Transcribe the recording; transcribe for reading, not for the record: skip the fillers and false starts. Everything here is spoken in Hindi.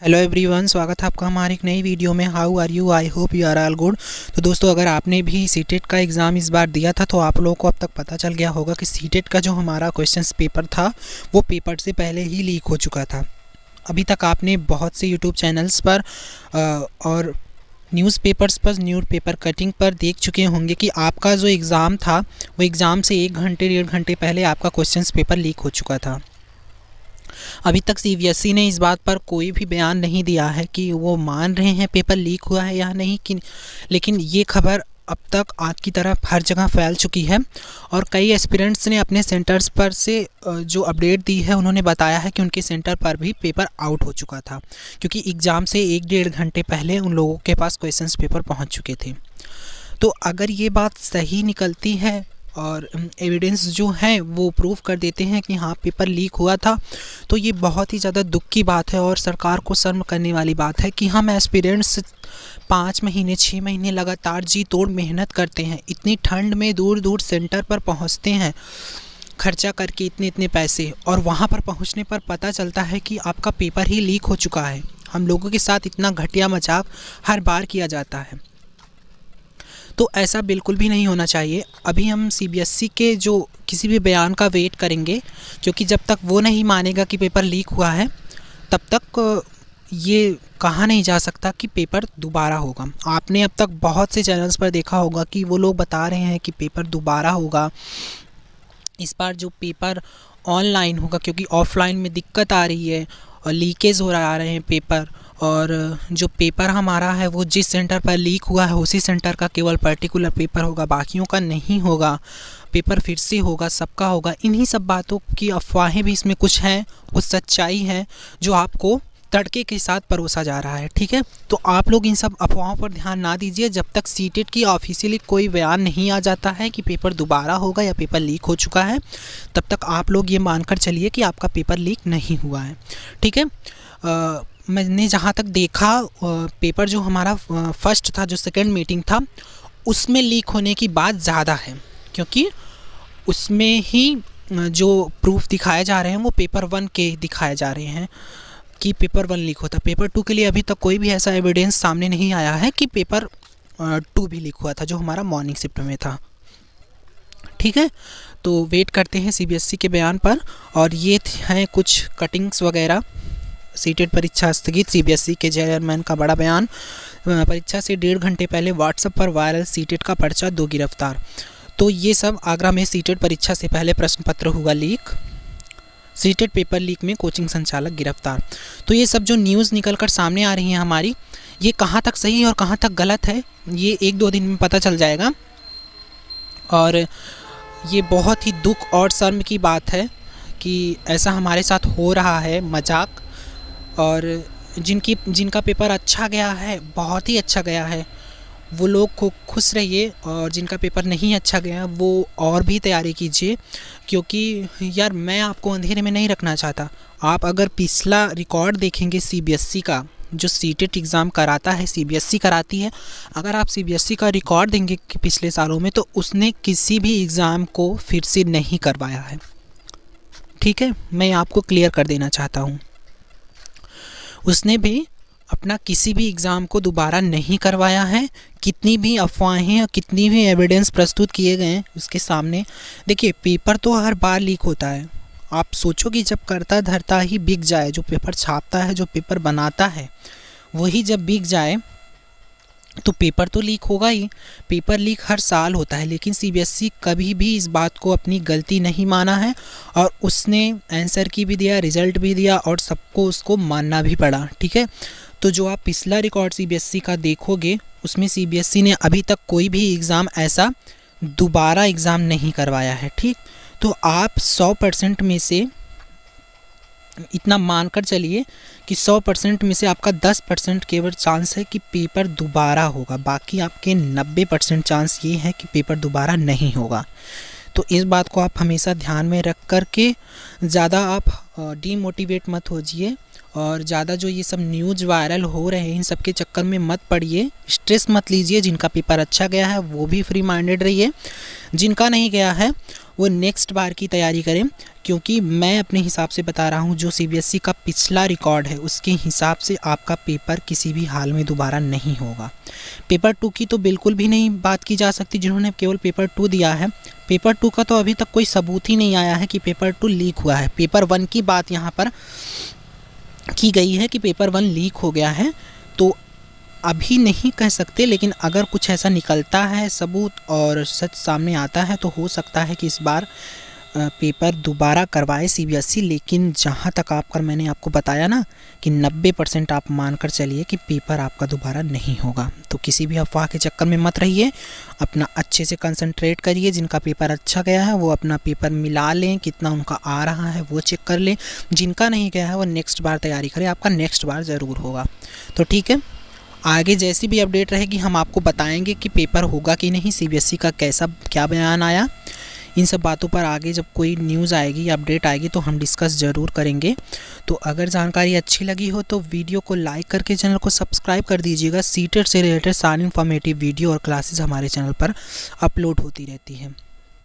हेलो एवरीवन, स्वागत है आपका हमारी एक नई वीडियो में। How are you? I hope you are all good. तो दोस्तों, अगर आपने भी सीटेट का एग्ज़ाम इस बार दिया था तो आप लोगों को अब तक पता चल गया होगा कि सीटेट का जो हमारा क्वेश्चंस पेपर था वो पेपर से पहले ही लीक हो चुका था। अभी तक आपने बहुत से यूट्यूब चैनल्स पर और न्यूज़पेपर्स पर न्यूज़ पेपर कटिंग पर देख चुके होंगे कि आपका जो एग्ज़ाम था वो एग्ज़ाम से 1 घंटे 1.5 घंटे पहले आपका क्वेश्चंस पेपर लीक हो चुका था। अभी तक सीबीएसई ने इस बात पर कोई भी बयान नहीं दिया है कि वो मान रहे हैं पेपर लीक हुआ है या नहीं कि, लेकिन ये खबर अब तक आग की तरह हर जगह फैल चुकी है और कई एस्पिरेंट्स ने अपने सेंटर्स पर से जो अपडेट दी है उन्होंने बताया है कि उनके सेंटर पर भी पेपर आउट हो चुका था, क्योंकि एग्ज़ाम से 1-1.5 घंटे पहले उन लोगों के पास क्वेश्चंस पेपर पहुंच चुके थे। तो अगर ये बात सही निकलती है और एविडेंस जो है वो प्रूव कर देते हैं कि हाँ पेपर लीक हुआ था, तो ये बहुत ही ज़्यादा दुख की बात है और सरकार को शर्म करने वाली बात है कि हम एस्पिरेंट्स 5 महीने 6 महीने लगातार जी तोड़ मेहनत करते हैं, इतनी ठंड में दूर दूर सेंटर पर पहुंचते हैं खर्चा करके इतने पैसे, और वहां पर पहुंचने पर पता चलता है कि आपका पेपर ही लीक हो चुका है। हम लोगों के साथ इतना घटिया मजाक हर बार किया जाता है, तो ऐसा बिल्कुल भी नहीं होना चाहिए। अभी हम सीबीएसई के जो किसी भी बयान का वेट करेंगे, क्योंकि जब तक वो नहीं मानेगा कि पेपर लीक हुआ है तब तक ये कहा नहीं जा सकता कि पेपर दोबारा होगा। आपने अब तक बहुत से चैनल्स पर देखा होगा कि वो लोग बता रहे हैं कि पेपर दोबारा होगा, इस बार जो पेपर ऑनलाइन होगा, क्योंकि ऑफलाइन में दिक्कत आ रही है और लीकेज हो रहे हैं पेपर, और जो पेपर हमारा है वो जिस सेंटर पर लीक हुआ है उसी सेंटर का केवल पर्टिकुलर पेपर होगा, बाकियों का नहीं होगा। पेपर फिर से होगा, सबका होगा। इन्हीं सब बातों की अफवाहें भी इसमें कुछ हैं, कुछ सच्चाई है जो आपको तड़के के साथ परोसा जा रहा है, ठीक है। तो आप लोग इन सब अफवाहों पर ध्यान ना दीजिए जब तक सीटेट की ऑफिशियली कोई बयान नहीं आ जाता है कि पेपर दोबारा होगा या पेपर लीक हो चुका है, तब तक आप लोग ये मानकर चलिए कि आपका पेपर लीक नहीं हुआ है, ठीक है। मैंने जहाँ तक देखा पेपर जो हमारा फर्स्ट था, जो सेकंड मीटिंग था, उसमें लीक होने की बात ज़्यादा है, क्योंकि उसमें ही जो प्रूफ दिखाए जा रहे हैं वो पेपर 1 के दिखाए जा रहे हैं कि पेपर 1 लीक होता। पेपर 2 के लिए अभी तक कोई भी ऐसा एविडेंस सामने नहीं आया है कि पेपर 2 भी लीक हुआ था, जो हमारा मॉर्निंग शिफ्ट में था, ठीक है। तो वेट करते हैं सीबीएसई के बयान पर। और ये हैं कुछ कटिंग्स वगैरह। सीटेट परीक्षा स्थगित, सीबीएसई के चेयरमैन का बड़ा बयान। परीक्षा से 1.5 घंटे पहले व्हाट्सएप पर वायरल सीटेट का पर्चा, 2 गिरफ्तार। तो ये सब आगरा में सीटेट परीक्षा से पहले प्रश्न पत्र हुआ लीक, सीटेट पेपर लीक में कोचिंग संचालक गिरफ्तार। तो ये सब जो न्यूज़ निकल कर सामने आ रही हैं हमारी, ये कहाँ तक सही है और कहाँ तक गलत है ये 1-2 दिन में पता चल जाएगा। और ये बहुत ही दुख और शर्म की बात है कि ऐसा हमारे साथ हो रहा है मजाक। और जिनका पेपर अच्छा गया है, बहुत ही अच्छा गया है, वो लोग को खुश रहिए, और जिनका पेपर नहीं अच्छा गया वो और भी तैयारी कीजिए, क्योंकि यार मैं आपको अंधेरे में नहीं रखना चाहता। आप अगर पिछला रिकॉर्ड देखेंगे सीबीएसई का, जो सीटेट एग्ज़ाम कराता है सीबीएसई कराती है, अगर आप सीबीएसई का रिकॉर्ड देंगे कि पिछले सालों में, तो उसने किसी भी एग्ज़ाम को फिर से नहीं करवाया है, ठीक है। मैं आपको क्लियर कर देना चाहता हूँ, उसने भी अपना किसी भी एग्ज़ाम को दोबारा नहीं करवाया है। कितनी भी अफवाहें और कितनी भी एविडेंस प्रस्तुत किए गए हैं उसके सामने। देखिए, पेपर तो हर बार लीक होता है। आप सोचो कि जब करता धरता ही बिक जाए, जो पेपर छापता है, जो पेपर बनाता है, वही जब बिक जाए तो पेपर तो लीक होगा ही। पेपर लीक हर साल होता है, लेकिन सीबीएसई कभी भी इस बात को अपनी गलती नहीं माना है, और उसने आंसर की भी दिया, रिज़ल्ट भी दिया, और सबको उसको मानना भी पड़ा, ठीक है। तो जो आप पिछला रिकॉर्ड सीबीएसई का देखोगे, उसमें सीबीएसई ने अभी तक कोई भी एग्ज़ाम ऐसा दोबारा एग्ज़ाम नहीं करवाया है, ठीक। तो आप 100% में से इतना मानकर चलिए कि 100% में से आपका 10% केवल चांस है कि पेपर दोबारा होगा, बाकी आपके 90% चांस ये है कि पेपर दोबारा नहीं होगा। तो इस बात को आप हमेशा ध्यान में रख कर के ज़्यादा आप डीमोटिवेट मत होजिए, और ज़्यादा जो ये सब न्यूज़ वायरल हो रहे हैं इन सब के चक्कर में मत पड़िए, स्ट्रेस मत लीजिए। जिनका पेपर अच्छा गया है वो भी फ्री माइंडेड रहिए, जिनका नहीं गया है वो नेक्स्ट बार की तैयारी करें, क्योंकि मैं अपने हिसाब से बता रहा हूँ जो सीबीएसई का पिछला रिकॉर्ड है उसके हिसाब से आपका पेपर किसी भी हाल में दोबारा नहीं होगा। पेपर 2 की तो बिल्कुल भी नहीं बात की जा सकती, जिन्होंने केवल पेपर 2 दिया है। पेपर 2 का तो अभी तक कोई सबूत ही नहीं आया है कि पेपर 2 लीक हुआ है। पेपर 1 की बात यहाँ पर की गई है कि पेपर 1 लीक हो गया है, तो अभी नहीं कह सकते, लेकिन अगर कुछ ऐसा निकलता है सबूत और सच सामने आता है तो हो सकता है कि इस बार पेपर दोबारा करवाए सीबीएसई। लेकिन जहाँ तक मैंने आपको बताया ना कि 90% आप मानकर चलिए कि पेपर आपका दोबारा नहीं होगा। तो किसी भी अफवाह के चक्कर में मत रहिए, अपना अच्छे से कंसंट्रेट करिए। जिनका पेपर अच्छा गया है वो अपना पेपर मिला लें, कितना उनका आ रहा है वो चेक कर लें। जिनका नहीं गया है वो नेक्स्ट बार तैयारी करें, आपका नेक्स्ट बार ज़रूर होगा। तो ठीक है, आगे जैसी भी अपडेट रहेगी हम आपको बताएंगे कि पेपर होगा कि नहीं, सीबीएसई का क्या बयान आया। इन सब बातों पर आगे जब कोई न्यूज़ आएगी या अपडेट आएगी तो हम डिस्कस ज़रूर करेंगे। तो अगर जानकारी अच्छी लगी हो तो वीडियो को लाइक करके चैनल को सब्सक्राइब कर दीजिएगा। सीटेट से रिलेटेड सारी इन्फॉर्मेटिव वीडियो और क्लासेस हमारे चैनल पर अपलोड होती रहती हैं।